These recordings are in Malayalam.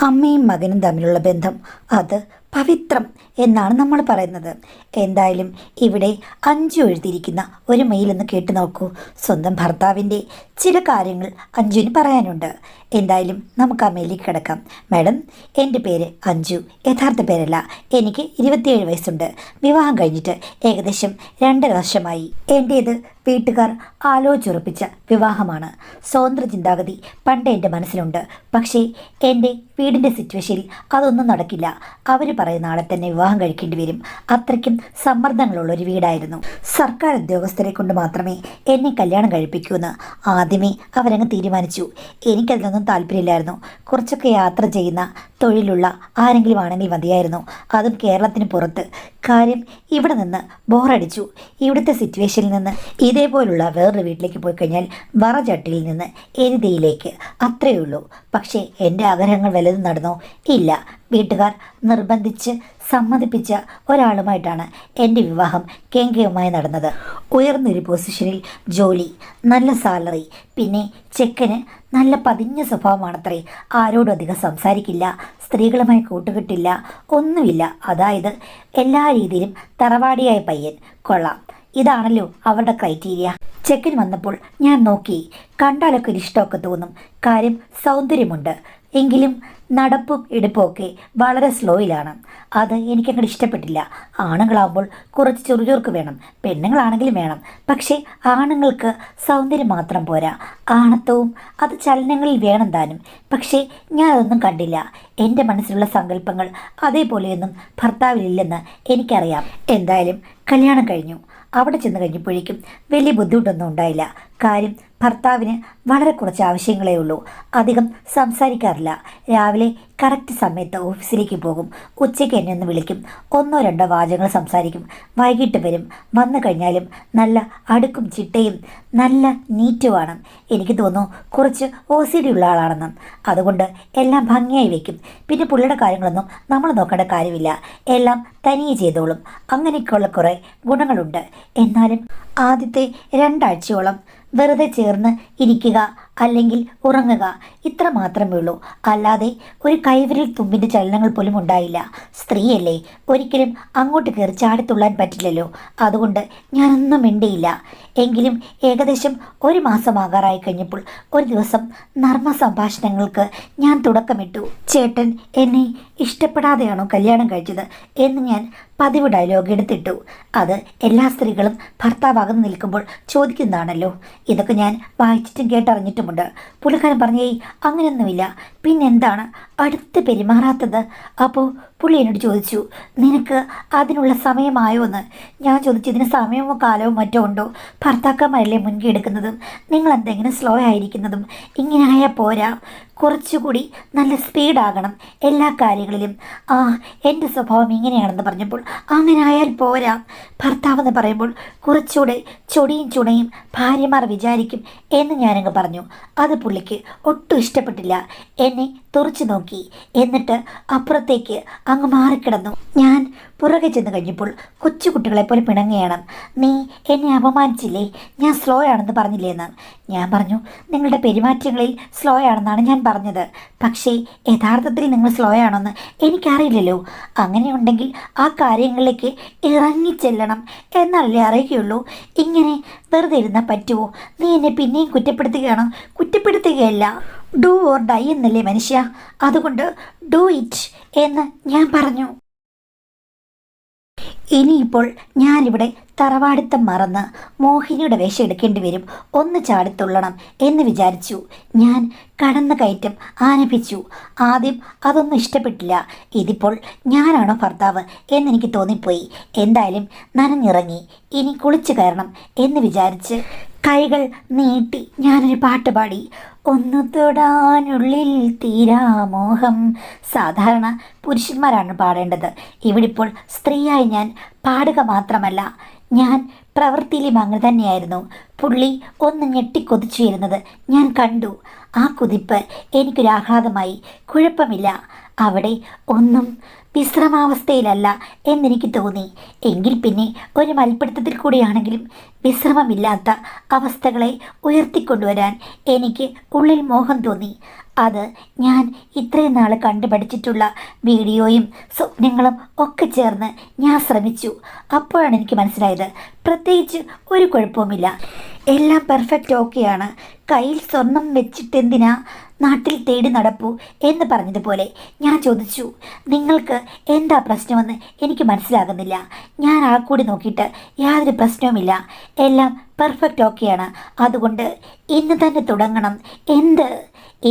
അമ്മയും മകനും തമ്മിലുള്ള ബന്ധം അത് പവിത്രം എന്നാണ് നമ്മൾ പറയുന്നത്. എന്തായാലും ഇവിടെ അഞ്ജു എഴുതിയിരിക്കുന്ന ഒരു മെയിലൊന്ന് കേട്ടു നോക്കൂ. സ്വന്തം ഭർത്താവിൻ്റെ ചില കാര്യങ്ങൾ അഞ്ജുവിന് പറയാനുണ്ട്. എന്തായാലും നമുക്ക് ആ മെയിലേക്ക് കിടക്കാം. മാഡം, എൻ്റെ പേര് അഞ്ജു, യഥാർത്ഥ പേരല്ല. എനിക്ക് 27 വയസ്സുണ്ട്. വിവാഹം കഴിഞ്ഞിട്ട് ഏകദേശം 2.5 വർഷമായി. എൻ്റേത് വീട്ടുകാർ ആലോചിച്ചുറപ്പിച്ച വിവാഹമാണ്. സ്വതന്ത്ര ചിന്താഗതി പണ്ട് എൻ്റെ മനസ്സിലുണ്ട്. പക്ഷേ എൻ്റെ വീടിൻ്റെ സിറ്റുവേഷനിൽ അതൊന്നും നടക്കില്ല. അവർ പറയുന്ന ആളെ തന്നെ വിവാഹം കഴിക്കേണ്ടി വരും. അത്രയ്ക്കും സമ്മർദ്ദങ്ങളുള്ള ഒരു വീടായിരുന്നു. സർക്കാർ ഉദ്യോഗസ്ഥരെ കൊണ്ട് മാത്രമേ എന്നെ കല്യാണം കഴിപ്പിക്കൂന്ന് ആദ്യമേ അവരങ്ങ് തീരുമാനിച്ചു. എനിക്കതിലൊന്നും താല്പര്യമില്ലായിരുന്നു. കുറച്ചൊക്കെ യാത്ര ചെയ്യുന്ന തൊഴിലുള്ള ആരെങ്കിലും ആണെങ്കിൽ മതിയായിരുന്നു, അതും കേരളത്തിന് പുറത്ത്. കാര്യം ഇവിടെ നിന്ന് ബോറടിച്ചു. ഇവിടുത്തെ സിറ്റുവേഷനിൽ നിന്ന് ഇതേപോലുള്ള വേറൊരു വീട്ടിലേക്ക് പോയി കഴിഞ്ഞാൽ വറചട്ടിയിൽ നിന്ന് എരുതിയിലേക്ക്, അത്രയേ ഉള്ളൂ. പക്ഷേ എൻ്റെ ആഗ്രഹങ്ങൾ വലുതും നടന്നോ? ഇല്ല. വീട്ടുകാർ നിർബന്ധിച്ച് സമ്മതിപ്പിച്ച ഒരാളുമായിട്ടാണ് എൻ്റെ വിവാഹം കേങ്കയുമായി നടന്നത്. ഉയർന്നൊരു പൊസിഷനിൽ ജോലി, നല്ല സാലറി, പിന്നെ ചെക്കന് നല്ല പതിഞ്ഞ സ്വഭാവമാണത്രേ. ആരോടും അധികം സംസാരിക്കില്ല, സ്ത്രീകളുമായി കൂട്ടുകെട്ടില്ല, ഒന്നുമില്ല. അതായത് എല്ലാ രീതിയിലും തറവാടിയായ പയ്യൻ. കൊള്ളാം. ഇതാണല്ലോ അവരുടെ ക്രൈറ്റീരിയ. ചെക്കൻ വന്നപ്പോൾ ഞാൻ നോക്കി. കണ്ടാലൊക്കെ ഒരു ഇഷ്ടമൊക്കെ തോന്നും. കാര്യം സൗന്ദര്യമുണ്ട്, എങ്കിലും നടപ്പും എടുപ്പുമൊക്കെ വളരെ സ്ലോയിലാണ്. അത് എനിക്കങ്ങോട്ട് ഇഷ്ടപ്പെട്ടില്ല. ആണുങ്ങളാകുമ്പോൾ കുറച്ച് ചുറുചുറുക്ക് വേണം, പെണ്ണുങ്ങളാണെങ്കിലും വേണം. പക്ഷേ ആണുങ്ങൾക്ക് സൗന്ദര്യം മാത്രം പോരാ, ആണത്വവും അത് ചലനങ്ങളിൽ വേണം താനും. പക്ഷേ ഞാനതൊന്നും കണ്ടില്ല. എൻ്റെ മനസ്സിലുള്ള സങ്കല്പങ്ങൾ അതേപോലെയൊന്നും ഭർത്താവിലില്ലെന്ന് എനിക്കറിയാം. എന്തായാലും കല്യാണം കഴിഞ്ഞു. അവിടെ ചെന്ന് കഴിഞ്ഞപ്പോഴേക്കും വലിയ ബുദ്ധിമുട്ടൊന്നും ഉണ്ടായില്ല. കാര്യം ഭർത്താവിന് വളരെ കുറച്ച് ആവശ്യങ്ങളേ ഉള്ളൂ. അധികം സംസാരിക്കാറില്ല. രാവിലെ കറക്റ്റ് സമയത്ത് ഓഫീസിലേക്ക് പോകും. ഉച്ചയ്ക്ക് എന്നെ ഒന്ന് വിളിക്കും, 1-2 വാചകങ്ങൾ സംസാരിക്കും. വൈകിട്ട് വരും. വന്നു കഴിഞ്ഞാലും നല്ല അടുക്കും ചിട്ടയും നല്ല നീറ്റുമാണ്. എനിക്ക് തോന്നുന്നു കുറച്ച് OCD ഉള്ള ആളാണെന്ന്. അതുകൊണ്ട് എല്ലാം ഭംഗിയായി വയ്ക്കും. പിന്നെ പുള്ളിയുടെ കാര്യങ്ങളൊന്നും നമ്മൾ നോക്കേണ്ട കാര്യമില്ല, എല്ലാം തനിയെ ചെയ്തോളും. അങ്ങനെയൊക്കെയുള്ള കുറേ ഗുണങ്ങളുണ്ട്. എന്നാലും ആദ്യത്തെ 2 ആഴ്ചയോളം വെറുതെ ചേർന്ന് ഇരിക്കുക അല്ലെങ്കിൽ ഉറങ്ങുക, ഇത്ര മാത്രമേ ഉള്ളൂ. അല്ലാതെ ഒരു കൈവിരൽ തുമ്പിൻ്റെ ചലനങ്ങൾ പോലും ഉണ്ടായില്ല. സ്ത്രീയല്ലേ, ഒരിക്കലും അങ്ങോട്ട് കയറി ചാടിത്തുള്ളാൻ പറ്റില്ലല്ലോ. അതുകൊണ്ട് ഞാനൊന്നും മിണ്ടിയില്ല. എങ്കിലും ഏകദേശം 1 മാസമാകാറായി കഴിഞ്ഞപ്പോൾ ഒരു ദിവസം നർമ്മ സംഭാഷണങ്ങൾക്ക് ഞാൻ തുടക്കമിട്ടു. ചേട്ടൻ എന്നെ ഇഷ്ടപ്പെടാതെയാണോ കല്യാണം കഴിച്ചത് എന്ന് ഞാൻ പതിവ് ഡയലോഗ് എടുത്തിട്ടു. അത് എല്ലാ സ്ത്രീകളും ഭർത്താവാകുന്നു നിൽക്കുമ്പോൾ ചോദിക്കുന്നതാണല്ലോ. ഇതൊക്കെ ഞാൻ വായിച്ചിട്ടും കേട്ടറിഞ്ഞിട്ടുമുണ്ട്. പുള്ളിക്കാരൻ പറഞ്ഞേ അങ്ങനെയൊന്നുമില്ല, പിന്നെന്താണ് അടുത്ത് പെരുമാറാത്തത്? അപ്പോൾ പുള്ളി എന്നോട് ചോദിച്ചു, നിനക്ക് അതിനുള്ള സമയമായോ എന്ന്. ഞാൻ ചോദിച്ചു, ഇതിന് സമയമോ കാലമോ മറ്റോ ഉണ്ടോ? ഭർത്താക്കന്മാരല്ലേ മുൻകൈ എടുക്കുന്നതും നിങ്ങൾ എന്തെങ്കിലും സ്ലോ ആയിരിക്കുന്നതും. ഇങ്ങനെ ആയാൽ പോരാ, കുറച്ചുകൂടി നല്ല സ്പീഡാകണം എല്ലാ കാര്യങ്ങളിലും. എൻ്റെ സ്വഭാവം ഇങ്ങനെയാണെന്ന് പറഞ്ഞപ്പോൾ അങ്ങനെ ആയാൽ പോരാ. ഭർത്താവെന്ന് പറയുമ്പോൾ കുറച്ചുകൂടെ ചൊടിയും ചുണയും ഭാര്യമാർ വിചാരിക്കും എന്ന് ഞാനങ്ങ് പറഞ്ഞു. അത് പുള്ളിക്ക് ഒട്ടും ഇഷ്ടപ്പെട്ടില്ല. എന്നെ തുറച്ചു നോക്കി. എന്നിട്ട് അപ്പുറത്തേക്ക് അങ്ങ് മാറിക്കിടന്നു. ഞാൻ പുറകെ ചെന്ന് കഴിഞ്ഞപ്പോൾ കൊച്ചുകുട്ടികളെപ്പോലെ പിണങ്ങുകയാണ്. നീ എന്നെ അപമാനിച്ചില്ലേ, ഞാൻ സ്ലോ ആണെന്ന് പറഞ്ഞില്ലേന്ന്. ഞാൻ പറഞ്ഞു, നിങ്ങളുടെ പെരുമാറ്റങ്ങളിൽ സ്ലോ ആണെന്നാണ് ഞാൻ പറഞ്ഞത്. പക്ഷേ യഥാർത്ഥത്തിൽ നിങ്ങൾ സ്ലോ ആണെന്ന് എനിക്കറിയില്ലല്ലോ. അങ്ങനെയുണ്ടെങ്കിൽ ആ കാര്യങ്ങളിലേക്ക് ഇറങ്ങിച്ചെല്ലണം എന്നല്ലേ അറിയുകയുള്ളൂ. ഇങ്ങനെ വെറുതെ ഇരുന്നാൽ പറ്റുമോ? നീ എന്നെ പിന്നെയും കുറ്റപ്പെടുത്തുകയാണോ? കുറ്റപ്പെടുത്തുകയല്ല, ഡു ഓർ ഡൈ എന്നല്ലേ മനുഷ്യ. അതുകൊണ്ട് ഡു ഇറ്റ് എന്ന് ഞാൻ പറഞ്ഞു. ഇനിയിപ്പോൾ ഞാനിവിടെ തറവാടിത്തം മറന്ന് മോഹിനിയുടെ വേഷം എടുക്കേണ്ടി വരും. ഒന്ന് ചാടിത്തുള്ളണം എന്ന് വിചാരിച്ചു. ഞാൻ കടന്ന കയറ്റം ആരംഭിച്ചു. ആദ്യം അതൊന്നും ഇഷ്ടപ്പെട്ടില്ല. ഇതിപ്പോൾ ഞാനാണോ ഭർത്താവ് എന്നെനിക്ക് തോന്നിപ്പോയി. എന്തായാലും നനഞ്ഞിറങ്ങി. ഇനി കുളിച്ചു കയറണം എന്ന് വിചാരിച്ച് കൈകൾ നീട്ടി ഞാനൊരു പാട്ട് പാടി. ഒന്ന് തൊടാനുള്ളിൽ തീരാമോഹം. സാധാരണ പുരുഷന്മാരാണ് പാടേണ്ടത്. ഇവിടിപ്പോൾ സ്ത്രീയായി ഞാൻ പാടുക മാത്രമല്ല, ഞാൻ പ്രവൃത്തിയിലും അങ്ങനെ തന്നെയായിരുന്നു. പുള്ളി ഒന്ന് ഞെട്ടിക്കൊതിച്ചിരുന്നത് ഞാൻ കണ്ടു. ആ കുതിപ്പ് എനിക്കൊരാഹ്ലാദമായി. കുഴപ്പമില്ല, അവിടെ ഒന്നും വിശ്രമാവസ്ഥയിലല്ല എന്നെനിക്ക് തോന്നി. എങ്കിൽ പിന്നെ ഒരു മൽപ്പിടുത്തത്തിൽ കൂടിയാണെങ്കിലും വിശ്രമമില്ലാത്ത അവസ്ഥകളെ ഉയർത്തിക്കൊണ്ടുവരാൻ എനിക്ക് ഉള്ളിൽ മോഹം തോന്നി. അത് ഞാൻ ഇത്രയും നാൾ കണ്ടുപഠിച്ചിട്ടുള്ള വീഡിയോയും സ്വപ്നങ്ങളും ഒക്കെ ചേർന്ന് ഞാൻ ശ്രമിച്ചു. അപ്പോഴാണ് എനിക്ക് മനസ്സിലായത് പ്രത്യേകിച്ച് ഒരു കുഴപ്പവുമില്ല, എല്ലാം പെർഫെക്റ്റ് ഓക്കെയാണ്. കയ്യിൽ സ്വർണം വെച്ചിട്ടെന്തിനാ നാട്ടിൽ തേടി നടപ്പൂ എന്ന് പറഞ്ഞതുപോലെ ഞാൻ ചോദിച്ചു, നിങ്ങൾക്ക് എന്താ പ്രശ്നമെന്ന് എനിക്ക് മനസ്സിലാകുന്നില്ല. ഞാൻ ആ കൂടി നോക്കിയിട്ട് യാതൊരു പ്രശ്നവുമില്ല, എല്ലാം പെർഫെക്റ്റ് ഓക്കെയാണ്. അതുകൊണ്ട് ഇന്ന് തന്നെ തുടങ്ങണം.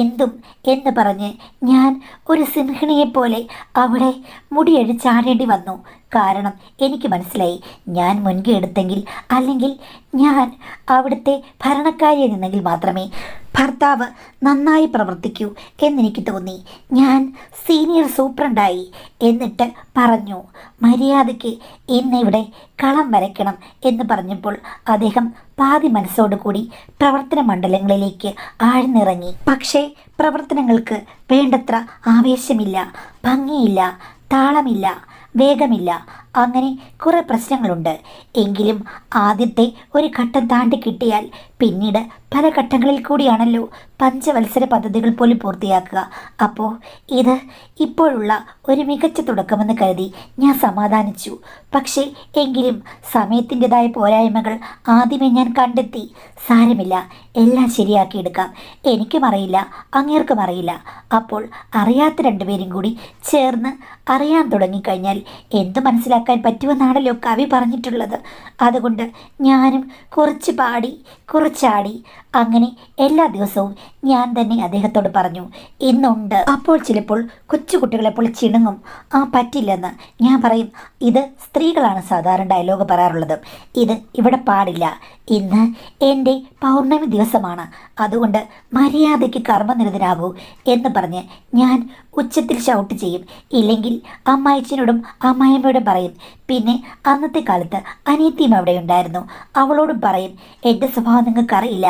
എന്തും എന്ന് പറഞ്ഞ് ഞാൻ ഒരു സിംഹിണിയെപ്പോലെ അവിടെ മുടിയഴിച്ചാടേണ്ടി വന്നു. കാരണം എനിക്ക് മനസ്സിലായി, ഞാൻ മുൻകൈ എടുത്തെങ്കിൽ, അല്ലെങ്കിൽ ഞാൻ അവിടുത്തെ ഭരണക്കാരിയെ നിന്നെങ്കിൽ മാത്രമേ ഭർത്താവ് നന്നായി പ്രവർത്തിക്കൂ എന്നെനിക്ക് തോന്നി. ഞാൻ സീനിയർ സൂപ്രണ്ടായി. എന്നിട്ട് പറഞ്ഞു, മര്യാദയ്ക്ക് ഇന്നിവിടെ കളം വരയ്ക്കണം എന്ന് പറഞ്ഞപ്പോൾ അദ്ദേഹം പാതി മനസ്സോടുകൂടി പ്രവർത്തന മണ്ഡലങ്ങളിലേക്ക് ആഴ്ന്നിറങ്ങി. പക്ഷേ പ്രവർത്തനങ്ങൾക്ക് വേണ്ടത്ര ആവേശമില്ല, ഭംഗിയില്ല, താളമില്ല, വേഗമില്ല. അങ്ങനെ കുറേ പ്രശ്നങ്ങളുണ്ട്. എങ്കിലും ആദ്യത്തെ ഒരു ഘട്ടം താണ്ടി കിട്ടിയാൽ പിന്നീട് പല ഘട്ടങ്ങളിൽ കൂടിയാണല്ലോ പഞ്ചവത്സര പദ്ധതികൾ പോലും പൂർത്തിയാക്കുക. അപ്പോൾ ഇത് ഇപ്പോഴുള്ള ഒരു മികച്ച തുടക്കമെന്ന് കരുതി ഞാൻ സമാധാനിച്ചു. പക്ഷേ എങ്കിലും സമയത്തിൻ്റെതായ പോരായ്മകൾ ആദ്യമേ ഞാൻ കണ്ടെത്തി. സാരമില്ല, എല്ലാം ശരിയാക്കിയെടുക്കാം. എനിക്കും അറിയില്ല, അങ്ങേർക്കും അറിയില്ല. അപ്പോൾ അറിയാത്ത രണ്ടുപേരും കൂടി ചേർന്ന് അറിയാൻ തുടങ്ങിക്കഴിഞ്ഞാൽ എന്തു മനസ്സിലാക്കാൻ പറ്റുമെന്നാണല്ലോ കവി പറഞ്ഞിട്ടുള്ളത്. അതുകൊണ്ട് ഞാനും കുറച്ച് പാടി കുറച്ചാടി. അങ്ങനെ എല്ലാ ദിവസവും ഞാൻ തന്നെ അദ്ദേഹത്തോട് പറഞ്ഞു, ഇന്നുണ്ട്. അപ്പോൾ ചിലപ്പോൾ കൊച്ചുകുട്ടികളെപ്പോൾ ചിണുങ്ങും, പറ്റില്ലെന്ന് ഞാൻ പറയും. ഇത് സ്ത്രീകളാണ് സാധാരണ ഡയലോഗ് പറയാറുള്ളത്, ഇത് ഇവിടെ പാടില്ല. ഇന്ന് എൻ്റെ പൗർണമി ദിവസമാണ്, അതുകൊണ്ട് മര്യാദയ്ക്ക് കർമ്മനിരതനാകൂ എന്ന് പറഞ്ഞ് ഞാൻ ഉച്ചത്തിൽ ഷൗട്ട് ചെയ്യും. ഇല്ലെങ്കിൽ അമ്മായിച്ചനോടും അമ്മായിയമ്മയോടും പറയും. പിന്നെ അന്നത്തെ കാലത്ത് അനിയത്തിയും അവിടെ ഉണ്ടായിരുന്നു, അവളോടും പറയും, എൻ്റെ സ്വഭാവം നിങ്ങൾക്കറിയില്ല,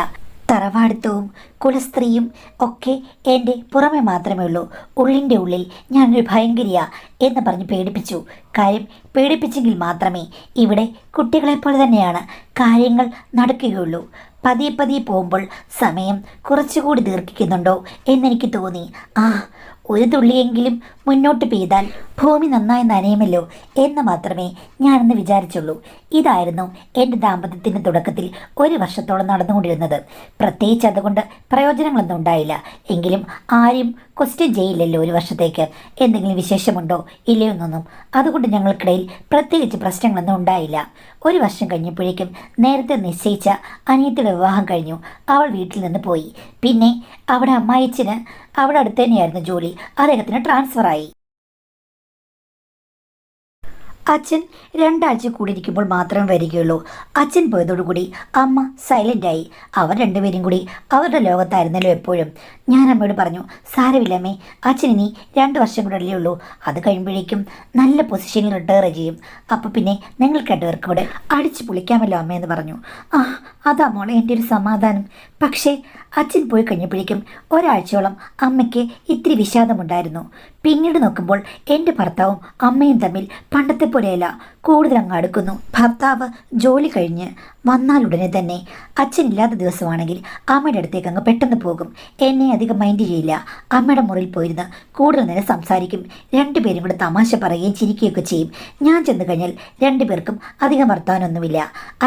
തറവാടിത്തവും കുലസ്ത്രീയും ഒക്കെ എൻ്റെ പുറമെ മാത്രമേ ഉള്ളൂ, ഉള്ളിൻ്റെ ഉള്ളിൽ ഞാനൊരു ഭയങ്കരിയാ എന്ന് പറഞ്ഞ് പേടിപ്പിച്ചു. കാര്യം പേടിപ്പിച്ചെങ്കിൽ മാത്രമേ ഇവിടെ കുട്ടികളെപ്പോലെ തന്നെയാണ് കാര്യങ്ങൾ നടക്കുകയുള്ളൂ. പതിയെ പതിയെ പോകുമ്പോൾ സമയം കുറച്ചുകൂടി ദീർഘിക്കുന്നുണ്ടോ എന്നെനിക്ക് തോന്നി. ഒരു തുള്ളിയെങ്കിലും മുന്നോട്ട് പെയ്താൽ ഭൂമി നന്നായി നനയുമല്ലോ എന്ന് മാത്രമേ ഞാനെന്ന് വിചാരിച്ചുള്ളൂ. ഇതായിരുന്നു എൻ്റെ ദാമ്പത്യത്തിൻ്റെ തുടക്കത്തിൽ ഒരു വർഷത്തോളം നടന്നുകൊണ്ടിരുന്നത്. പ്രത്യേകിച്ച് അതുകൊണ്ട് പ്രയോജനങ്ങളൊന്നും ഉണ്ടായില്ല. എങ്കിലും ആരും ക്വസ്റ്റ്യൻ ചെയ്യില്ലല്ലോ ഒരു വർഷത്തേക്ക് എന്തെങ്കിലും വിശേഷമുണ്ടോ ഇല്ലയോ എന്നൊന്നും. അതുകൊണ്ട് ഞങ്ങൾക്കിടയിൽ പ്രത്യേകിച്ച് പ്രശ്നങ്ങളൊന്നും ഉണ്ടായില്ല. ഒരു വർഷം കഴിഞ്ഞപ്പോഴേക്കും നേരത്തെ നിശ്ചയിച്ച അനിയത്തിയുടെ വിവാഹം കഴിഞ്ഞു. അവൾ വീട്ടിൽ നിന്ന് പോയി. പിന്നെ അവിടെ അമ്മായിച്ചന് അവിടെ അടുത്ത് തന്നെയായിരുന്നു ജോലി. അദ്ദേഹത്തിന് ട്രാൻസ്ഫറായി. അച്ഛൻ 2 ആഴ്ച കൂടിയിരിക്കുമ്പോൾ മാത്രമേ വരികയുള്ളൂ. അച്ഛൻ പോയതോടുകൂടി അമ്മ സൈലൻ്റായി. അവർ രണ്ടുപേരും കൂടി അവരുടെ ലോകത്തായിരുന്നല്ലോ എപ്പോഴും. ഞാൻ അമ്മയോട് പറഞ്ഞു, സാരമില്ലമ്മേ, അച്ഛൻ ഇനി 2 വർഷം കൂടെ അല്ലേ ഉള്ളൂ, അത് കഴിയുമ്പോഴേക്കും നല്ല പൊസിഷനിൽ റിട്ടയർ ചെയ്യും. അപ്പോൾ പിന്നെ നിങ്ങൾക്ക് രണ്ടുപേർക്കും കൂടെ അടിച്ചു പൊളിക്കാമല്ലോ അമ്മയെന്ന് പറഞ്ഞു. അതാ മോളെ എൻ്റെ ഒരു സമാധാനം. പക്ഷേ അച്ഛൻ പോയി കഴിഞ്ഞപ്പോഴേക്കും ഒരാഴ്ചയോളം അമ്മയ്ക്ക് ഇത്തിരി വിഷാദമുണ്ടായിരുന്നു. പിന്നീട് നോക്കുമ്പോൾ എൻ്റെ ഭർത്താവും അമ്മയും തമ്മിൽ പണ്ടത്തെ പോലെയല്ല, കൂടുതൽ അങ്ങ് അടുക്കുന്നു. ഭർത്താവ് ജോലി കഴിഞ്ഞ് വന്നാലുടനെ തന്നെ അച്ഛനില്ലാത്ത ദിവസമാണെങ്കിൽ അമ്മയുടെ അടുത്തേക്ക് അങ്ങ് പെട്ടെന്ന് പോകും. എന്നെ അധികം മൈൻഡ് ചെയ്യില്ല. അമ്മയുടെ മുറിയിൽ പോയിരുന്ന് കൂടുതൽ നേരം സംസാരിക്കും. രണ്ടുപേരും കൂടെ തമാശ പറയുകയും ചിരിക്കുകയൊക്കെ ചെയ്യും. ഞാൻ ചെന്ന് കഴിഞ്ഞാൽ രണ്ടുപേർക്കും അധികം വർത്താനൊന്നുമില്ല.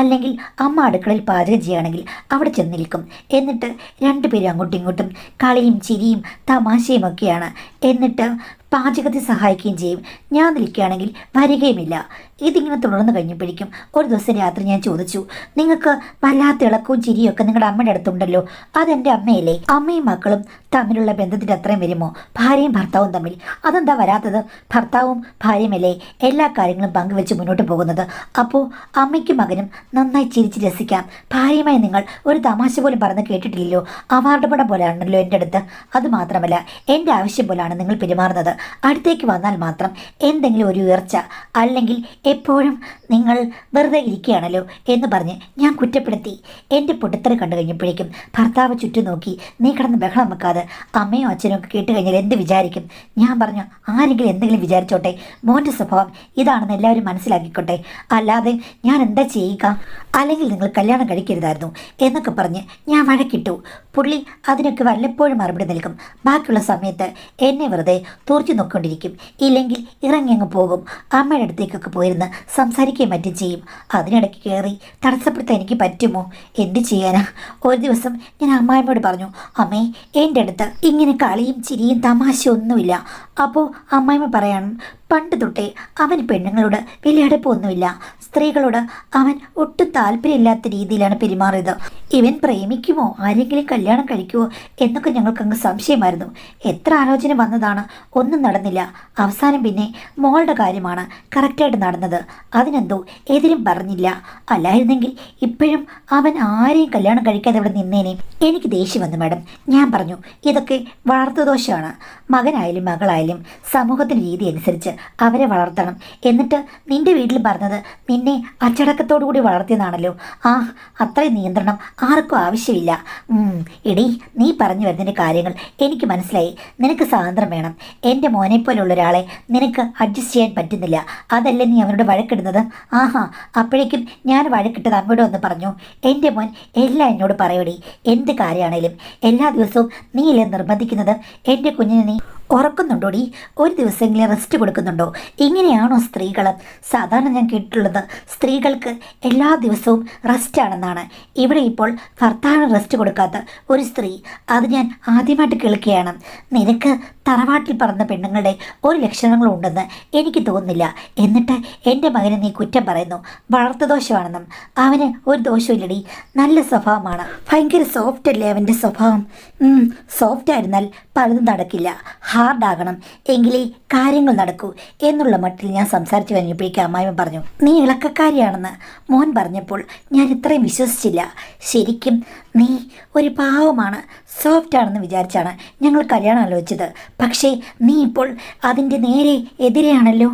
അല്ലെങ്കിൽ അമ്മ അടുക്കളയിൽ പാചകം ചെയ്യുകയാണെങ്കിൽ അവിടെ ചെന്ന് നിൽക്കും. എന്നിട്ട് രണ്ടുപേരും അങ്ങോട്ടും ഇങ്ങോട്ടും കളിയും ചിരിയും തമാശയും ഒക്കെയാണ്. എന്നിട്ട് പാചകത്തിൽ സഹായിക്കുകയും ചെയ്യും. ഞാൻ നിൽക്കുകയാണെങ്കിൽ വരികയുമില്ല. ഇതിങ്ങനെ തുടർന്ന് കഴിഞ്ഞപ്പോഴേക്കും ഒരു ദിവസം രാത്രി ഞാൻ ചോദിച്ചു, നിങ്ങൾക്ക് വല്ലാത്ത ഇളക്കവും ചിരിയൊക്കെ നിങ്ങളുടെ അമ്മയുടെ അടുത്തുണ്ടല്ലോ, അതെൻ്റെ അമ്മയല്ലേ? അമ്മയും മക്കളും തമ്മിലുള്ള ബന്ധത്തിൻ്റെ അത്രയും വരുമോ? ഭാര്യയും ഭർത്താവും തമ്മിൽ അതെന്താ വരാത്തത്? ഭർത്താവും ഭാര്യയുമല്ലേ എല്ലാ കാര്യങ്ങളും പങ്കുവെച്ച് മുന്നോട്ട് പോകുന്നത്. അപ്പോൾ അമ്മയ്ക്കും മകനും നന്നായി ചിരിച്ച് രസിക്കാം. ഭാര്യയുമായി നിങ്ങൾ ഒരു തമാശ പോലും പറഞ്ഞ് കേട്ടിട്ടില്ലല്ലോ. അവാർഡ് പടം പോലെയാണല്ലോ എൻ്റെ അടുത്ത്. അതുമാത്രമല്ല എൻ്റെ ആവശ്യം പോലാണ് നിങ്ങൾ പെരുമാറുന്നത്. അടുത്തേക്ക് വന്നാൽ മാത്രം എന്തെങ്കിലും ഒരു ഉയർച്ച, അല്ലെങ്കിൽ എപ്പോഴും നിങ്ങൾ വെറുതെ ഇരിക്കുകയാണല്ലോ എന്ന് പറഞ്ഞ് ഞാൻ കുറ്റപ്പെടുത്തി. എൻ്റെ പൊട്ടിത്തെറി കണ്ടു കഴിഞ്ഞപ്പോഴേക്കും ഭർത്താവ് ചുറ്റും നോക്കി, നീ കിടന്ന് ബഹളം വെക്കാതെ, അമ്മയും അച്ഛനും ഒക്കെ കേട്ട് കഴിഞ്ഞാൽ എന്ത് വിചാരിക്കും? ഞാൻ പറഞ്ഞു, ആരെങ്കിലും എന്തെങ്കിലും വിചാരിച്ചോട്ടെ, മോൻ്റെ സ്വഭാവം ഇതാണെന്ന് എല്ലാവരും മനസ്സിലാക്കിക്കോട്ടെ, അല്ലാതെ ഞാൻ എന്താ ചെയ്യുക? അല്ലെങ്കിൽ നിങ്ങൾ കല്യാണം കഴിക്കരുതായിരുന്നു എന്നൊക്കെ പറഞ്ഞ് ഞാൻ വഴക്കിട്ടു. പുള്ളി അതിനൊക്കെ വല്ലപ്പോഴും മറുപടി നൽകും. ബാക്കിയുള്ള സമയത്ത് എന്നെ വെറുതെ തുറച്ചു നോക്കിക്കൊണ്ടിരിക്കും. ഇല്ലെങ്കിൽ ഇറങ്ങി അങ്ങ് പോകും. അമ്മയുടെ അടുത്തേക്കൊക്കെ പോയിരുന്ന് സംസാരിക്കുകയും മറ്റും ചെയ്യും. അതിനിടയ്ക്ക് കയറി തടസ്സപ്പെടുത്താൻ എനിക്ക് പറ്റുമോ? എന്ത് ചെയ്യാനാ? ഒരു ദിവസം ഞാൻ അമ്മായിമ്മയോട് പറഞ്ഞു, അമ്മേ, എൻ്റെ അടുത്ത് ഇങ്ങനെ കളിയും ചിരിയും തമാശയൊന്നുമില്ല. അപ്പോൾ അമ്മായിമ്മ പറയാണ്, പണ്ട് തൊട്ടേ അവന് പെണ്ണുങ്ങളോട് വലിയ അടുപ്പമൊന്നുമില്ല. സ്ത്രീകളോട് അവൻ ഒട്ടും താല്പര്യമില്ലാത്ത രീതിയിലാണ് പെരുമാറിയത്. ഇവൻ പ്രേമിക്കുമോ, ആരെങ്കിലും കല്യാണം കഴിക്കുമോ എന്നൊക്കെ ഞങ്ങൾക്കങ്ങ് സംശയമായിരുന്നു. എത്ര ആലോചന വന്നതാണ്, ഒന്നും നടന്നില്ല. അവസാനം പിന്നെ മോളുടെ കാര്യമാണ് കറക്റ്റായിട്ട് നടന്നത്. അതിനെന്തോ എതിരും പറഞ്ഞില്ല. അല്ലായിരുന്നെങ്കിൽ ഇപ്പോഴും അവൻ ആരെയും കല്യാണം കഴിക്കാതെ ഇവിടെ നിന്നേനെ. എനിക്ക് ദേഷ്യം വന്നു മാഡം. ഞാൻ പറഞ്ഞു, ഇതൊക്കെ വളർത്തുദോഷമാണ്. മകനായാലും മകളായാലും സമൂഹത്തിൻ്റെ രീതി അനുസരിച്ച് അവരെ വളർത്തണം. എന്നിട്ട് നിന്റെ വീട്ടിൽ പറഞ്ഞത് നിന്നെ അച്ചടക്കത്തോടു കൂടി വളർത്തിയതാണല്ലോ. അത്രയും നിയന്ത്രണം ആർക്കും ആവശ്യമില്ല. എടീ, നീ പറഞ്ഞു വരുന്നതിൻ്റെ കാര്യങ്ങൾ എനിക്ക് മനസ്സിലായി. നിനക്ക് സ്വാതന്ത്ര്യം വേണം. എൻ്റെ മോനെപ്പോലുള്ള ഒരാളെ നിനക്ക് അഡ്ജസ്റ്റ് ചെയ്യാൻ പറ്റുന്നില്ല. അതല്ലേ നീ അവനോട് വഴക്കിടുന്നത്? അപ്പോഴേക്കും ഞാൻ വഴക്കിട്ടത് അമ്മയോട് ഒന്ന് പറഞ്ഞു. എൻ്റെ മോൻ എല്ലാം എന്നോട് പറയടി. എന്ത് കാര്യമാണേലും എല്ലാ ദിവസവും നീയല്ലേ നിർബന്ധിക്കുന്നത്? എൻ്റെ കുഞ്ഞിനെ നീ ഉറക്കുന്നുണ്ടോടി? ഒരു ദിവസമെങ്കിലും റെസ്റ്റ് കൊടുക്കുന്നുണ്ടോ? ഇങ്ങനെയാണോ സ്ത്രീകൾ? സാധാരണ ഞാൻ കേട്ടിട്ടുള്ളത് സ്ത്രീകൾക്ക് എല്ലാ ദിവസവും റെസ്റ്റാണെന്നാണ്. ഇവിടെ ഇപ്പോൾ ഭർത്താവിന് റെസ്റ്റ് കൊടുക്കാത്ത ഒരു സ്ത്രീ, അത് ഞാൻ ആദ്യമായിട്ട് കേൾക്കുകയാണ്. നിനക്ക് തറവാട്ടിൽ പറഞ്ഞ പെണ്ണുങ്ങളുടെ ഒരു ലക്ഷണങ്ങളും ഉണ്ടെന്ന് എനിക്ക് തോന്നുന്നില്ല. എന്നിട്ട് എൻ്റെ മകനെ നീ കുറ്റം പറയുന്നു, വളർത്തുദോഷമാണെന്നും. അവന് ഒരു ദോഷമില്ലടി, നല്ല സ്വഭാവമാണ്. ഭയങ്കര സോഫ്റ്റ് അല്ലേ അവൻ്റെ സ്വഭാവം? സോഫ്റ്റ് ആയിരുന്നാൽ പലതും നടക്കില്ല. ഹാർഡാകണം, എങ്കിലേ കാര്യങ്ങൾ നടക്കൂ എന്നുള്ള മട്ടിൽ ഞാൻ സംസാരിച്ചു കഴിഞ്ഞപ്പോഴേക്കും അമ്മായിമ്മ പറഞ്ഞു, നീ ഇളക്കക്കാരിയാണെന്ന്. മോൻ പറഞ്ഞപ്പോൾ ഞാൻ ഇത്രയും വിശ്വസിച്ചില്ല. ശരിക്കും നീ ഒരു പാവമാണ്, സോഫ്റ്റ് ആണെന്ന് വിചാരിച്ചാണ് ഞങ്ങൾ കല്യാണം ആലോചിച്ചത്. പക്ഷേ നീ ഇപ്പോൾ അതിൻ്റെ നേരെ എതിരെയാണല്ലോ.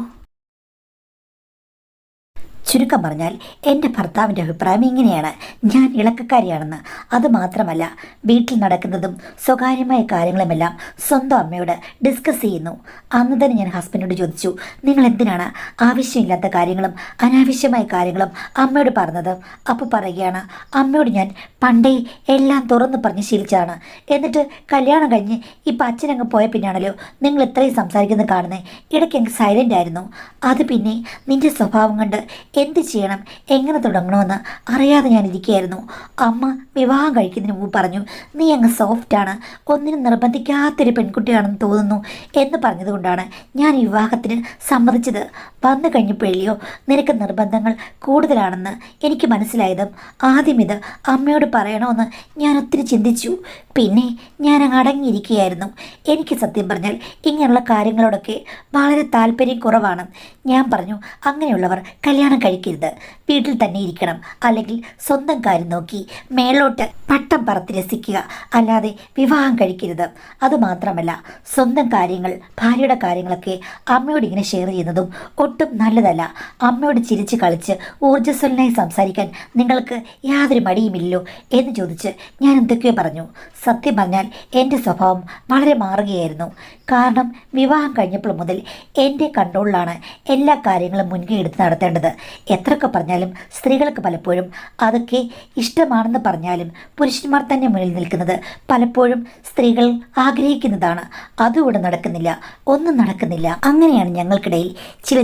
ചുരുക്കം പറഞ്ഞാൽ എൻ്റെ ഭർത്താവിൻ്റെ അഭിപ്രായം ഇങ്ങനെയാണ്, ഞാൻ ഇളക്കക്കാരിയാണെന്ന്. അതുമാത്രമല്ല, വീട്ടിൽ നടക്കുന്നതും സ്വകാര്യമായ കാര്യങ്ങളുമെല്ലാം സ്വന്തം അമ്മയോട് ഡിസ്കസ് ചെയ്യുന്നു. അന്ന് തന്നെ ഞാൻ ഹസ്ബൻഡിനോട് ചോദിച്ചു, നിങ്ങൾ എന്തിനാണ് ആവശ്യമില്ലാത്ത കാര്യങ്ങളും അനാവശ്യമായ കാര്യങ്ങളും അമ്മയോട് പറഞ്ഞത്? അപ്പോൾ പറയുകയാണ്, അമ്മയോട് ഞാൻ പണ്ടേ എല്ലാം തുറന്ന് പറഞ്ഞ് ശീലിച്ചാണ്. എന്നിട്ട് കല്യാണം കഴിഞ്ഞ് ഇപ്പം അച്ഛനങ്ങ് പോയ പിന്നാണല്ലോ നിങ്ങൾ ഇത്രയും സംസാരിക്കുന്നത് കാണുന്നത്. ഇടയ്ക്ക് അങ്ങ് സൈലൻ്റ് ആയിരുന്നു. അത് പിന്നെ നിൻ്റെ സ്വഭാവം കൊണ്ട് എന്ത് ചെയ്യണം, എങ്ങനെ തുടങ്ങണമെന്ന് അറിയാതെ ഞാൻ ഇരിക്കുകയായിരുന്നു. അമ്മ വിവാഹം കഴിക്കുന്നതിന് മുമ്പ് പറഞ്ഞു, നീ അങ്ങ് സോഫ്റ്റാണ്, ഒന്നിനും നിർബന്ധിക്കാത്തൊരു പെൺകുട്ടിയാണെന്ന് തോന്നുന്നു എന്ന് പറഞ്ഞതുകൊണ്ടാണ് ഞാൻ ഈ വിവാഹത്തിന് സമ്മതിച്ചത്. വന്നു കഴിഞ്ഞപ്പോഴല്ലയോ നിനക്ക് നിർബന്ധങ്ങൾ കൂടുതലാണെന്ന് എനിക്ക് മനസ്സിലായത്. ആദ്യം ഇത് അമ്മയോട് പറയണമെന്ന് ഞാൻ ഒത്തിരി ചിന്തിച്ചു. പിന്നെ ഞാൻ അങ്ങ് അടങ്ങിയിരിക്കുകയായിരുന്നു. എനിക്ക് സത്യം പറഞ്ഞാൽ ഇങ്ങനെയുള്ള കാര്യങ്ങളോടൊക്കെ വളരെ താല്പര്യം കുറവാണ്. ഞാൻ പറഞ്ഞു, അങ്ങനെയുള്ളവർ കല്യാണം കഴിക്കരുത്, വീട്ടിൽ തന്നെ ഇരിക്കണം, അല്ലെങ്കിൽ സ്വന്തം കാര്യം നോക്കി മേളോട്ട് പട്ടം പറത്തി രസിക്കുക, അല്ലാതെ വിവാഹം കഴിക്കരുത്. അതുമാത്രമല്ല, സ്വന്തം കാര്യങ്ങൾ, ഭാര്യയുടെ കാര്യങ്ങളൊക്കെ അമ്മയോട് ഇങ്ങനെ ഷെയർ ചെയ്യുന്നതും ഒട്ടും നല്ലതല്ല. അമ്മയോട് ചിരിച്ച് കളിച്ച് ഊർജ്ജസ്വലനായി സംസാരിക്കാൻ നിങ്ങൾക്ക് യാതൊരു മടിയുമില്ലല്ലോ എന്ന് ചോദിച്ച് ഞാൻ എന്തൊക്കെയോ പറഞ്ഞു. സത്യം പറഞ്ഞാൽ എൻ്റെ സ്വഭാവം വളരെ മാറുകയായിരുന്നു. കാരണം വിവാഹം കഴിഞ്ഞപ്പോൾ മുതൽ എൻ്റെ കൺട്രോളിലാണ് എല്ലാ കാര്യങ്ങളും മുൻകൈ എടുത്ത് നടത്തേണ്ടത്. എത്രയൊക്കെ പറഞ്ഞാലും സ്ത്രീകൾക്ക് പലപ്പോഴും അതൊക്കെ ഇഷ്ടമാണെന്ന് പറഞ്ഞാലും പുരുഷന്മാർ തന്നെ മുന്നിൽ നിൽക്കുന്നത് പലപ്പോഴും സ്ത്രീകൾ ആഗ്രഹിക്കുന്നതാണ്. അതും ഇവിടെ നടക്കുന്നില്ല, ഒന്നും നടക്കുന്നില്ല. അങ്ങനെയാണ് ഞങ്ങൾക്കിടയിൽ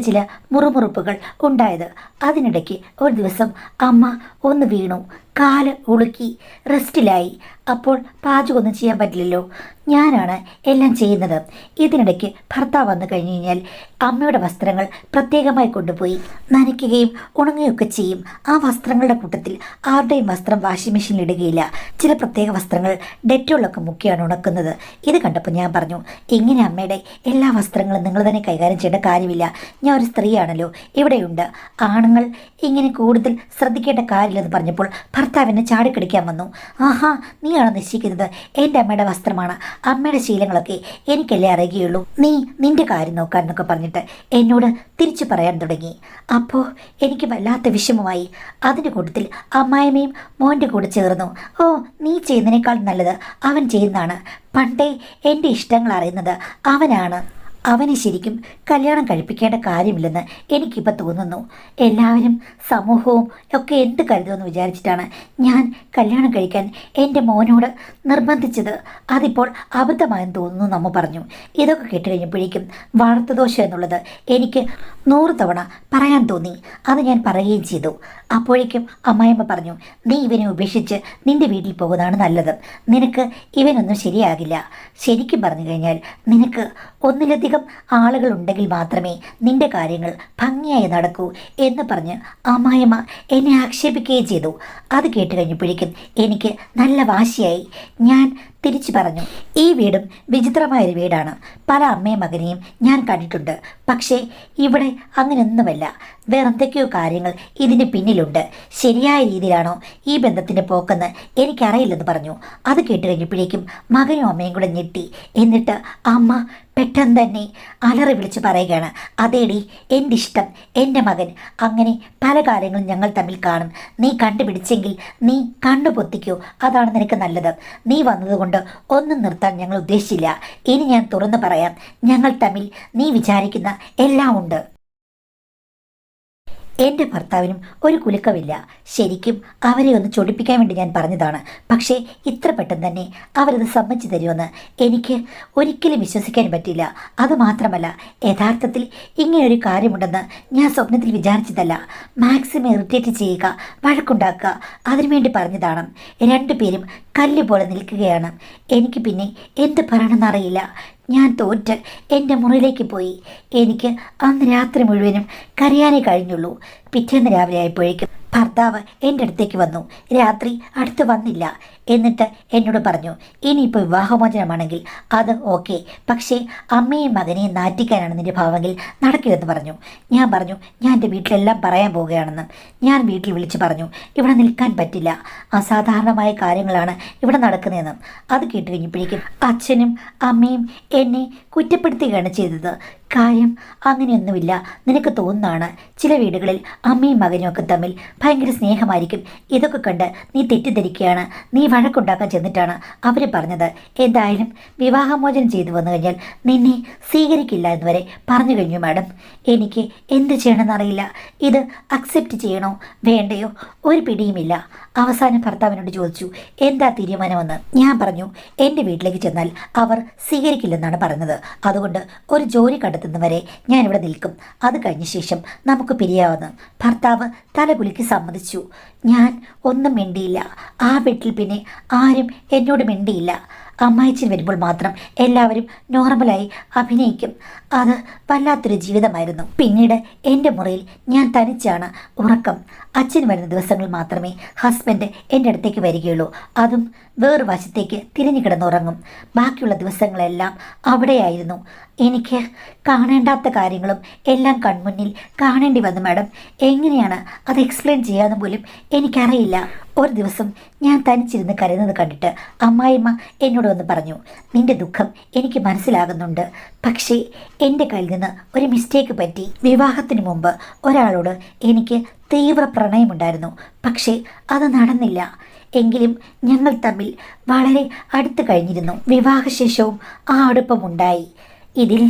ചില മുറുമുറുപ്പുകൾ ഉണ്ടായത്. അതിനിടയ്ക്ക് ഒരു ദിവസം അമ്മ ഒന്ന് വീണു, കാല് ഉളുക്കി റെസ്റ്റിലായി. അപ്പോൾ പാചകമൊന്നും ചെയ്യാൻ പറ്റില്ലല്ലോ, ഞാനാണ് എല്ലാം ചെയ്യുന്നത്. ഇതിനിടയ്ക്ക് ഭർത്താവ് വന്നു കഴിഞ്ഞു കഴിഞ്ഞാൽ അമ്മയുടെ വസ്ത്രങ്ങൾ പ്രത്യേകമായി കൊണ്ടുപോയി നനയ്ക്കുകയും ഉണങ്ങുകയൊക്കെ ചെയ്യും. ആ വസ്ത്രങ്ങളുടെ കൂട്ടത്തിൽ ആരുടെയും വസ്ത്രം വാഷിംഗ് മെഷീനിൽ ഇടുകയില്ല. ചില പ്രത്യേക വസ്ത്രങ്ങൾ ഡെറ്റോളൊക്കെ മുക്കിയാണ് ഉണക്കുന്നത്. ഇത് കണ്ടപ്പോൾ ഞാൻ പറഞ്ഞു, ഇങ്ങനെ അമ്മയുടെ എല്ലാ വസ്ത്രങ്ങളും നിങ്ങൾ തന്നെ കൈകാര്യം ചെയ്യേണ്ട കാര്യമില്ല. ഞാൻ ഒരു സ്ത്രീയാണല്ലോ, ഇവിടെയുണ്ട് ആണുങ്ങൾ ഇങ്ങനെ കൂടുതൽ ശ്രദ്ധിക്കേണ്ട കാര്യമില്ലെന്ന് പറഞ്ഞപ്പോൾ ഭർത്താവിനെ ചാടിക്കടിക്കാൻ വന്നു. ആഹാ, നീയാണോ നിശ്ചയിക്കുന്നത്? എൻ്റെ അമ്മയുടെ വസ്ത്രമാണ്, അമ്മയുടെ ശീലങ്ങളൊക്കെ എനിക്കല്ലേ അറിയുകയുള്ളൂ, നീ നിന്റെ കാര്യം നോക്കാൻ എന്നൊക്കെ പറഞ്ഞിട്ട് എന്നോട് തിരിച്ചു പറയാൻ തുടങ്ങി. അപ്പോൾ എനിക്ക് വല്ലാത്ത വിഷമമായി. അതിൻ്റെ കൂട്ടത്തിൽ അമ്മായിമ്മയും മോൻ്റെ കൂടെ ചേർന്നു. ഓ, നീ ചെയ്യുന്നതിനേക്കാൾ നല്ലത് അവൻ ചെയ്യുന്നതാണ്. പണ്ടേ എൻ്റെ ഇഷ്ടങ്ങൾ അറിയുന്നത് അവനാണ്. അവനെ ശരിക്കും കല്യാണം കഴിപ്പിക്കേണ്ട കാര്യമില്ലെന്ന് എനിക്കിപ്പോൾ തോന്നുന്നു. എല്ലാവരും സമൂഹവും ഒക്കെ എന്ത് കരുതുമെന്ന് വിചാരിച്ചിട്ടാണ് ഞാൻ കല്യാണം കഴിക്കാൻ എൻ്റെ മോനോട് നിർബന്ധിച്ചത്. അതിപ്പോൾ അബദ്ധമായെന്ന് തോന്നുന്നു നമ്മ പറഞ്ഞു. ഇതൊക്കെ കേട്ട് കഴിഞ്ഞപ്പോഴേക്കും വളർത്തുദോഷം എന്നുള്ളത് എനിക്ക് 100 തവണ പറയാൻ തോന്നി. അത് ഞാൻ പറയുകയും ചെയ്തു. അപ്പോഴേക്കും അമ്മായിമ്മ പറഞ്ഞു, നീ ഇവനെ ഉപേക്ഷിച്ച് നിൻ്റെ വീട്ടിൽ പോകുന്നതാണ് നല്ലത്. നിനക്ക് ഇവനൊന്നും ശരിയാകില്ല. ശരിക്കും പറഞ്ഞു കഴിഞ്ഞാൽ നിനക്ക് ഒന്നിലധികം ആളുകളുണ്ടെങ്കിൽ മാത്രമേ നിന്റെ കാര്യങ്ങൾ ഭംഗിയായി നടക്കൂ എന്ന് പറഞ്ഞ് അമ്മായിമ്മ എന്നെ ആക്ഷേപിക്കുകയും ചെയ്തു. അത് കേട്ട് കഴിഞ്ഞപ്പോഴേക്കും എനിക്ക് നല്ല വാശിയായി. ഞാൻ തിരിച്ചു പറഞ്ഞു, ഈ വീടും വിചിത്രമായൊരു വീടാണ്. പല അമ്മയും മകനെയും ഞാൻ കണ്ടിട്ടുണ്ട്. പക്ഷേ ഇവിടെ അങ്ങനെയൊന്നുമല്ല. വേറെന്തൊക്കെയോ കാര്യങ്ങൾ ഇതിന് പിന്നിലുണ്ട്. ശരിയായ രീതിയിലാണോ ഈ ബന്ധത്തിൻ്റെ പോക്കെന്ന് എനിക്കറിയില്ലെന്ന് പറഞ്ഞു. അത് കേട്ട് കഴിഞ്ഞപ്പോഴേക്കും മകനും അമ്മയും കൂടെ ഞെട്ടി. എന്നിട്ട് അമ്മ പെട്ടെന്ന് തന്നെ അലറി വിളിച്ച് പറയുകയാണ്, അതേടി, എൻ്റെ ഇഷ്ടം, എൻ്റെ മകൻ, അങ്ങനെ പല കാര്യങ്ങളും ഞങ്ങൾ തമ്മിൽ കാണും. നീ കണ്ടുപിടിച്ചെങ്കിൽ നീ കണ്ടുപൊത്തിക്കോ, അതാണ് നിനക്ക് നല്ലത്. നീ വന്നതുകൊണ്ട് ഒന്നും നിർത്താൻ ഞങ്ങൾ ഉദ്ദേശിച്ചില്ല. ഇനി ഞാൻ തുറന്നു പറയാം, ഞങ്ങൾ തമ്മിൽ നീ വിചാരിക്കുന്ന എല്ലാം ഉണ്ട്. എൻ്റെ ഭർത്താവിനും ഒരു കുലുക്കമില്ല. ശരിക്കും അവരെ ഒന്ന് ചൊടിപ്പിക്കാൻ വേണ്ടി ഞാൻ പറഞ്ഞതാണ്. പക്ഷേ ഇത്ര പെട്ടെന്ന് തന്നെ അവരത് സമ്മതിച്ചു തരുമെന്ന് എനിക്ക് ഒരിക്കലും വിശ്വസിക്കാൻ പറ്റില്ല. അതുമാത്രമല്ല, യഥാർത്ഥത്തിൽ ഇങ്ങനെയൊരു കാര്യമുണ്ടെന്ന് ഞാൻ സ്വപ്നത്തിൽ വിചാരിച്ചതല്ല. മാക്സിമം ഇറിറ്റേറ്റ് ചെയ്യുക, വഴക്കുണ്ടാക്കുക, അതിനുവേണ്ടി പറഞ്ഞതാണ്. രണ്ടുപേരും കല്ല് പോലെ നിൽക്കുകയാണ്. എനിക്ക് പിന്നെ എന്ത് പറയണമെന്നറിയില്ല. ഞാൻ തോറ്റ് എൻ്റെ മുറിയിലേക്ക് പോയി. എനിക്ക് അന്ന് രാത്രി മുഴുവനും കരയാനേ കഴിഞ്ഞുള്ളൂ. പിറ്റേന്ന് രാവിലെ ആയപ്പോഴേക്കും ഭർത്താവ് എൻ്റെ അടുത്തേക്ക് വന്നു. രാത്രി അടുത്ത് വന്നില്ല. എന്നിട്ട് എന്നോട് പറഞ്ഞു, ഇനിയിപ്പോൾ വിവാഹമോചനമാണെങ്കിൽ അത് ഓക്കെ, പക്ഷേ അമ്മയും മകനെയും നാറ്റിക്കാനാണ് നിൻ്റെ ഭാവമെങ്കിൽ നടക്കില്ലെന്ന് പറഞ്ഞു. ഞാൻ പറഞ്ഞു, ഞാൻ എൻ്റെ വീട്ടിലെല്ലാം പറയാൻ പോവുകയാണെന്ന്. ഞാൻ വീട്ടിൽ വിളിച്ച് പറഞ്ഞു, ഇവിടെ നിൽക്കാൻ പറ്റില്ല, അസാധാരണമായ കാര്യങ്ങളാണ് ഇവിടെ നടക്കുന്നതെന്ന്. അത് കേട്ട് കഴിഞ്ഞപ്പോഴേക്കും അച്ഛനും അമ്മയും എന്നെ കുറ്റപ്പെടുത്തുകയാണ് ചെയ്തത്. കാര്യം അങ്ങനെയൊന്നുമില്ല, നിനക്ക് തോന്നുന്നതാണ്. ചില വീടുകളിൽ അമ്മയും മകനും ഒക്കെ തമ്മിൽ ഭയങ്കര സ്നേഹമായിരിക്കും. ഇതൊക്കെ കണ്ട് നീ തെറ്റിദ്ധരിക്കുകയാണ്. നീ വഴക്കുണ്ടാക്കാൻ ചെന്നിട്ടാണ് അവർ പറഞ്ഞത്. എന്തായാലും വിവാഹമോചനം ചെയ്തു വന്നു കഴിഞ്ഞാൽ നിന്നെ സ്വീകരിക്കില്ല എന്ന് വരെ പറഞ്ഞു കഴിഞ്ഞു മാഡം. എനിക്ക് എന്ത് ചെയ്യണമെന്നറിയില്ല. ഇത് അക്സെപ്റ്റ് ചെയ്യണോ വേണ്ടയോ ഒരു പിടിയുമില്ല. അവസാനം ഭർത്താവിനോട് ചോദിച്ചു, എന്താ തീരുമാനമെന്ന്. ഞാൻ പറഞ്ഞു, എൻ്റെ വീട്ടിലേക്ക് ചെന്നാൽ അവർ സ്വീകരിക്കില്ലെന്നാണ് പറഞ്ഞത്. അതുകൊണ്ട് ഒരു ജോലി കണ്ടെത്തുന്നവരെ ഞാനിവിടെ നിൽക്കും. അത് കഴിഞ്ഞ ശേഷം നമുക്ക് പിരിയാവുന്ന. ഭർത്താവ് തലകുലുക്കി സമ്മതിച്ചു. ഞാൻ ഒന്നും മിണ്ടിയില്ല. ആ വീട്ടിൽ പിന്നെ ആരും എന്നോട് മിണ്ടിയില്ല. അമ്മായിച്ചൻ വരുമ്പോൾ മാത്രം എല്ലാവരും നോർമലായി അഭിനയിക്കും. അത് വല്ലാത്തൊരു ജീവിതമായിരുന്നു. പിന്നീട് എൻ്റെ മുറിയിൽ ഞാൻ തനിച്ചാണ് ഉറക്കം. അച്ഛൻ വരുന്ന ദിവസങ്ങൾ മാത്രമേ ഹസ്ബൻഡ് എൻ്റെ അടുത്തേക്ക് വരികയുള്ളൂ. അതും വേറെ വശത്തേക്ക് തിരിഞ്ഞു കിടന്നുറങ്ങും. ബാക്കിയുള്ള ദിവസങ്ങളെല്ലാം അവിടെയായിരുന്നു. എനിക്ക് കാണേണ്ടാത്ത കാര്യങ്ങളും എല്ലാം കൺമുന്നിൽ കാണേണ്ടി വന്നു മാഡം. എങ്ങനെയാണ് അത് എക്സ്പ്ലെയിൻ ചെയ്യാമെന്ന് പോലും എനിക്കറിയില്ല. ഒരു ദിവസം ഞാൻ തനിച്ചിരുന്ന് കരയുന്നത് കണ്ടിട്ട് അമ്മായിമ്മ എന്നോട് വന്ന് പറഞ്ഞു, നിന്റെ ദുഃഖം എനിക്ക് മനസ്സിലാകുന്നുണ്ട്. പക്ഷേ എൻ്റെ കയ്യിൽ നിന്ന് ഒരു മിസ്റ്റേക്ക് പറ്റി. വിവാഹത്തിന് മുമ്പ് ഒരാളോട് എനിക്ക് തീവ്ര പ്രണയമുണ്ടായിരുന്നു. പക്ഷേ അത് നടന്നില്ല. എങ്കിലും ഞങ്ങൾ തമ്മിൽ വളരെ അടുത്ത് കഴിഞ്ഞിരുന്നു. വിവാഹശേഷവും ആ അടുപ്പമുണ്ടായി. ഇതിൽ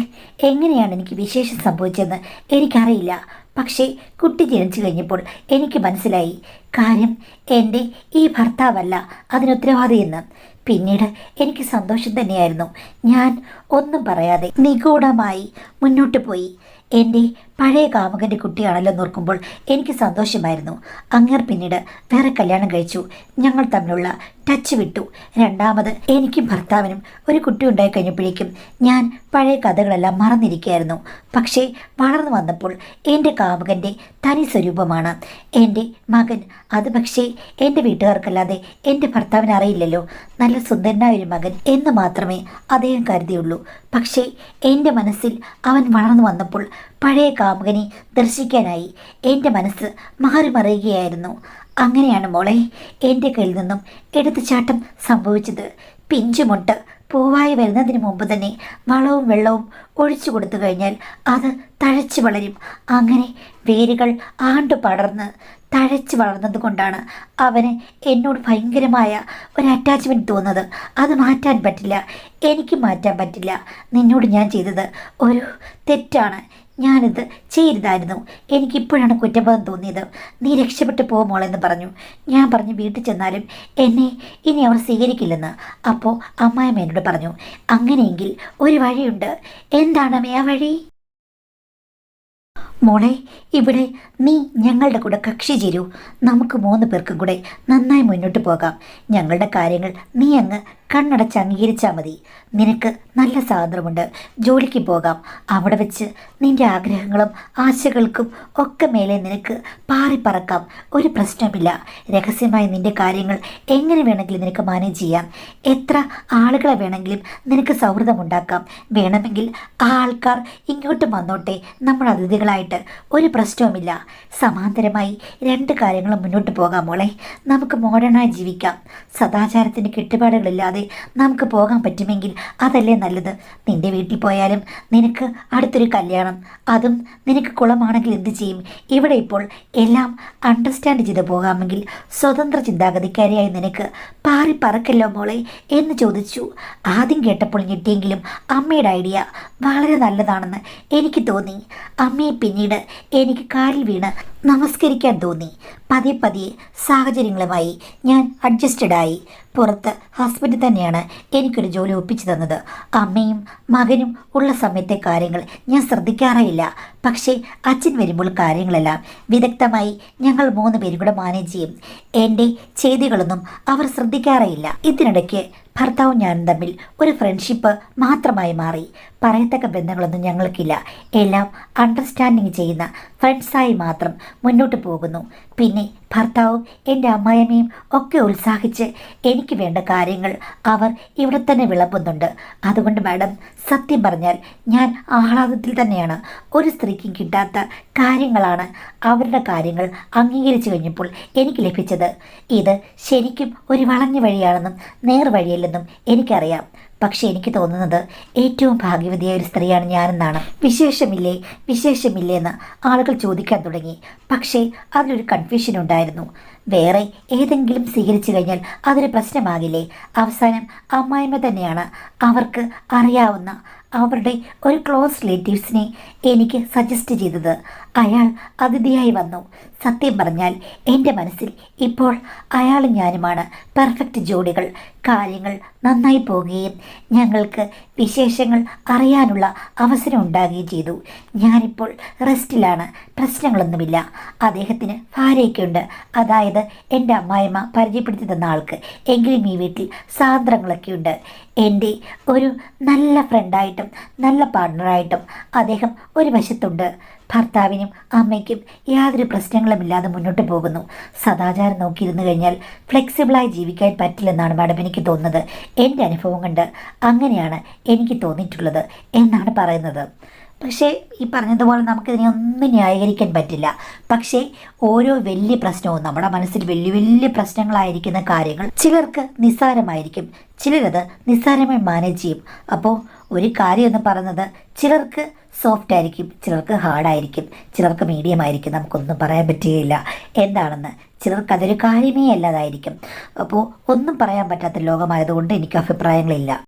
എങ്ങനെയാണ് എനിക്ക് വിശേഷം സംഭവിച്ചതെന്ന് എനിക്കറിയില്ല. പക്ഷേ കുട്ടി ജനിച്ചു കഴിഞ്ഞപ്പോൾ എനിക്ക് മനസ്സിലായി, കാര്യം എൻ്റെ ഈ ഭർത്താവല്ല അതിനുത്തരവാദിയെന്ന്. പിന്നീട് എനിക്ക് സന്തോഷം തന്നെയായിരുന്നു. ഞാൻ ഒന്നും പറയാതെ നിഗൂഢമായി മുന്നോട്ട് പോയി. എൻ്റെ പഴയ കാമുകൻ്റെ കുട്ടിയാണല്ലോ എന്നോർക്കുമ്പോൾ എനിക്ക് സന്തോഷമായിരുന്നു. അങ്ങേർ പിന്നീട് വേറെ കല്യാണം കഴിച്ചു. ഞങ്ങൾ തമ്മിലുള്ള ടച്ച് വിട്ടു. രണ്ടാമത് എനിക്കും ഭർത്താവിനും ഒരു കുട്ടി ഉണ്ടായി കഴിഞ്ഞപ്പോഴേക്കും ഞാൻ പഴയ കഥകളെല്ലാം മറന്നിരിക്കുകയായിരുന്നു. പക്ഷേ വളർന്നു വന്നപ്പോൾ എൻ്റെ കാമുകൻ്റെ തനി സ്വരൂപമാണ് എൻ്റെ മകൻ. അത് പക്ഷേ എൻ്റെ വീട്ടുകാർക്കല്ലാതെ എൻ്റെ ഭർത്താവിന് അറിയില്ലല്ലോ. നല്ല സുന്ദരനായൊരു മകൻ എന്ന് മാത്രമേ അദ്ദേഹം കരുതിയുള്ളൂ. പക്ഷേ എൻ്റെ മനസ്സിൽ അവൻ വളർന്നു വന്നപ്പോൾ പഴയ കാമുകനെ ദർശിക്കാനായി എൻ്റെ മനസ്സ് മാറി മറിയുകയായിരുന്നു. അങ്ങനെയാണ് മോളെ എൻ്റെ കയ്യിൽ നിന്നും എടുത്തുചാട്ടം സംഭവിച്ചത്. പിഞ്ചുമുട്ട് പൂവായി വരുന്നതിന് മുമ്പ് തന്നെ വളവും വെള്ളവും ഒഴിച്ചു കൊടുത്തു കഴിഞ്ഞാൽ അത് തഴച്ചു വളരും. അങ്ങനെ വേരുകൾ ആണ്ടു പടർന്ന് തഴച്ചു വളർന്നത് കൊണ്ടാണ് അവന് എന്നോട് ഭയങ്കരമായ ഒരു അറ്റാച്ച്മെൻറ്റ് തോന്നുന്നത്. അത് മാറ്റാൻ പറ്റില്ല, എനിക്ക് മാറ്റാൻ പറ്റില്ല. നിന്നോട് ഞാൻ ചെയ്തത് ഒരു തെറ്റാണ്. ഞാനിത് ചെയ്യരുതായിരുന്നു. എനിക്കിപ്പോഴാണ് കുറ്റബോധം തോന്നിയത്. നീ രക്ഷപ്പെട്ടു മോളെന്ന് പറഞ്ഞു. ഞാൻ പറഞ്ഞു വീട്ടിൽ ചെന്നാലും എന്നെ ഇനി അവർ സ്വീകരിക്കില്ലെന്ന്. അപ്പോൾ അമ്മായിയമ്മ എന്നോട് പറഞ്ഞു, അങ്ങനെയെങ്കിൽ ഒരു വഴിയുണ്ട്. എന്താണ് ആ വഴി? മോളെ, ഇവിടെ നീ ഞങ്ങളുടെ കൂടെ കക്ഷി ചേരൂ. നമുക്ക് 3 പേർക്കും കൂടെ നന്നായി മുന്നോട്ട് പോകാം. ഞങ്ങളുടെ കാര്യങ്ങൾ നീ അങ്ങ് കണ്ണടച്ച് അംഗീകരിച്ചാൽ മതി. നിനക്ക് നല്ല സ്വാതന്ത്ര്യമുണ്ട്. ജോലിക്ക് പോകാം. അവിടെ വെച്ച് നിന്റെ ആഗ്രഹങ്ങളും ആശകൾക്കും ഒക്കെ മേലെ നിനക്ക് പാറിപ്പറക്കാം. ഒരു പ്രശ്നമില്ല. രഹസ്യമായി നിന്റെ കാര്യങ്ങൾ എങ്ങനെ വേണമെങ്കിലും നിനക്ക് മാനേജ് ചെയ്യാം. എത്ര ആളുകളെ വേണമെങ്കിലും നിനക്ക് സൗഹൃദമുണ്ടാക്കാം. വേണമെങ്കിൽ ആ ആൾക്കാർ ഇങ്ങോട്ട് വന്നോട്ടെ. നമ്മൾ അതിഥികളായിട്ട് ഒരു പ്രശ്നവുമില്ല. സമാന്തരമായി 2 കാര്യങ്ങളും മുന്നോട്ട് പോകാം മോളെ. നമുക്ക് മോഡേണായി ജീവിക്കാം. സദാചാരത്തിന് കെട്ടുപാടുകളില്ലാതെ നമുക്ക് പോകാൻ പറ്റുമെങ്കിൽ അതല്ലേ നല്ലത്. നിന്റെ വീട്ടിൽ പോയാലും നിനക്ക് അടുത്തൊരു കല്യാണം, അതും നിനക്ക് കുളമാണെങ്കിൽ എന്ത് ചെയ്യും? ഇവിടെ ഇപ്പോൾ എല്ലാം അണ്ടർസ്റ്റാൻഡ് ചെയ്ത് പോകാമെങ്കിൽ സ്വതന്ത്ര ചിന്താഗതിക്കാരിയായി നിനക്ക് പാറി പറക്കല്ലോ മോളെ എന്ന് ചോദിച്ചു. ആദ്യം കേട്ടപ്പോൾ ഞെട്ടിയെങ്കിലും അമ്മയുടെ ഐഡിയ വളരെ നല്ലതാണെന്ന് എനിക്ക് തോന്നി. അമ്മയെ പിന്നീട് എനിക്ക് കാലിൽ വീണ് നമസ്കരിക്കാൻ തോന്നി. പതിയെ സാഹചര്യങ്ങളുമായി ഞാൻ അഡ്ജസ്റ്റഡായി. പുറത്ത് ഹസ്ബൻഡ് തന്നെയാണ് എനിക്കൊരു ജോലി ഒപ്പിച്ചു തന്നത്. അമ്മയും മകനും ഉള്ള സമയത്തെ കാര്യങ്ങൾ ഞാൻ ശ്രദ്ധിക്കാറേയില്ല. പക്ഷേ അച്ഛൻ വരുമ്പോൾ കാര്യങ്ങളെല്ലാം വിദഗ്ധമായി ഞങ്ങൾ 3 പേരും കൂടെ മാനേജ് ചെയ്യും. എൻ്റെ ചെയ്തികളൊന്നും അവർ ശ്രദ്ധിക്കാറേയില്ല. ഇതിനിടയ്ക്ക് ഭർത്താവും ഞാനും തമ്മിൽ ഒരു ഫ്രണ്ട്ഷിപ്പ് മാത്രമായി മാറി. പറയത്തക്ക ബന്ധങ്ങളൊന്നും ഞങ്ങൾക്കില്ല. എല്ലാം അണ്ടർസ്റ്റാൻഡിങ് ചെയ്യുന്ന ഫ്രണ്ട്സായി മാത്രം മുന്നോട്ട് പോകുന്നു. പിന്നെ ഭർത്താവും എൻ്റെ അമ്മായിയമ്മയും ഒക്കെ ഉത്സാഹിച്ച് എനിക്ക് വേണ്ട കാര്യങ്ങൾ അവർ ഇവിടെ തന്നെ വിളമ്പുന്നുണ്ട്. അതുകൊണ്ട് മാഡം, സത്യം പറഞ്ഞാൽ ഞാൻ ആഹ്ലാദത്തിൽ തന്നെയാണ്. ഒരു സ്ത്രീക്കും കിട്ടാത്ത കാര്യങ്ങളാണ് അവരുടെ കാര്യങ്ങൾ അംഗീകരിച്ചു കഴിഞ്ഞപ്പോൾ എനിക്ക് ലഭിച്ചത്. ഇത് ശരിക്കും ഒരു വളഞ്ഞ വഴിയാണെന്നും നേർവഴിയല്ലെന്നും എനിക്കറിയാം. പക്ഷേ എനിക്ക് തോന്നുന്നത് ഏറ്റവും ഭാഗ്യവതിയായ ഒരു സ്ത്രീയാണ് ഞാനെന്നാണ്. വിശേഷമില്ലേ എന്ന് ആളുകൾ ചോദിക്കാൻ തുടങ്ങി. പക്ഷേ അതിലൊരു കൺഫ്യൂഷൻ ഉണ്ടായിരുന്നു. വേറെ ഏതെങ്കിലും സ്വീകരിച്ചു കഴിഞ്ഞാൽ അതൊരു പ്രശ്നമാകില്ലേ? അവസാനം അമ്മായിമ്മ തന്നെയാണ് അവർക്ക് അറിയാവുന്ന അവരുടെ ഒരു ക്ലോസ് റിലേറ്റീവ്സിനെ എനിക്ക് സജസ്റ്റ് ചെയ്തത്. അയാൾ അതിഥിയായി വന്നു. സത്യം പറഞ്ഞാൽ എൻ്റെ മനസ്സിൽ ഇപ്പോൾ അയാളും ഞാനുമാണ് പെർഫെക്റ്റ് ജോഡികൾ. കാര്യങ്ങൾ നന്നായി പോവുകയും ഞങ്ങൾക്ക് വിശേഷങ്ങൾ അറിയാനുള്ള അവസരം ഉണ്ടാകുകയും ചെയ്തു. ഞാനിപ്പോൾ റെസ്റ്റിലാണ്. പ്രശ്നങ്ങളൊന്നുമില്ല. അദ്ദേഹത്തിന് ഭാര്യയൊക്കെയുണ്ട്, അതായത് എൻ്റെ അമ്മായിമ്മ പരിചയപ്പെടുത്തി തന്ന ആൾക്ക്. എങ്കിലും ഈ വീട്ടിൽ സ്വാതന്ത്ര്യങ്ങളൊക്കെയുണ്ട്. എൻ്റെ ഒരു നല്ല ഫ്രണ്ടായിട്ടും നല്ല പാർട്ട്ണറായിട്ടും അദ്ദേഹം ഒരു വശത്തുണ്ട്. ഭർത്താവിനും അമ്മയ്ക്കും യാതൊരു പ്രശ്നങ്ങളുമില്ലാതെ മുന്നോട്ട് പോകുന്നു. സദാചാരം നോക്കിയിരുന്നു കഴിഞ്ഞാൽ ഫ്ലെക്സിബിളായി ജീവിക്കാൻ പറ്റില്ലെന്നാണ് മാഡം എനിക്ക് തോന്നുന്നത്. എൻ്റെ അനുഭവം കൊണ്ട് അങ്ങനെയാണ് എനിക്ക് തോന്നിയിട്ടുള്ളത് എന്നാണ് പറയുന്നത്. പക്ഷേ ഈ പറഞ്ഞതുപോലെ നമുക്കിതിനെ ഒന്നും ന്യായീകരിക്കാൻ പറ്റില്ല. പക്ഷേ ഓരോ വലിയ പ്രശ്നവും നമ്മുടെ മനസ്സിൽ വലിയ പ്രശ്നങ്ങളായിരിക്കുന്ന കാര്യങ്ങൾ ചിലർക്ക് നിസ്സാരമായിരിക്കും, ചിലരത് നിസ്സാരമായി മാനേജ് ചെയ്യും. അപ്പോൾ ഒരു കാര്യം എന്ന് പറയുന്നത് ചിലർക്ക് സോഫ്റ്റ് ആയിരിക്കും, ചിലർക്ക് ഹാർഡായിരിക്കും, ചിലർക്ക് മീഡിയം ആയിരിക്കും. നമുക്കൊന്നും പറയാൻ പറ്റുകയില്ല എന്താണെന്ന്. ചിലർക്ക് അതൊരു കാര്യമേ അല്ലാതായിരിക്കും. അപ്പോൾ ഒന്നും പറയാൻ പറ്റാത്ത ലോകമായതുകൊണ്ട് എനിക്ക് അഭിപ്രായങ്ങളില്ല.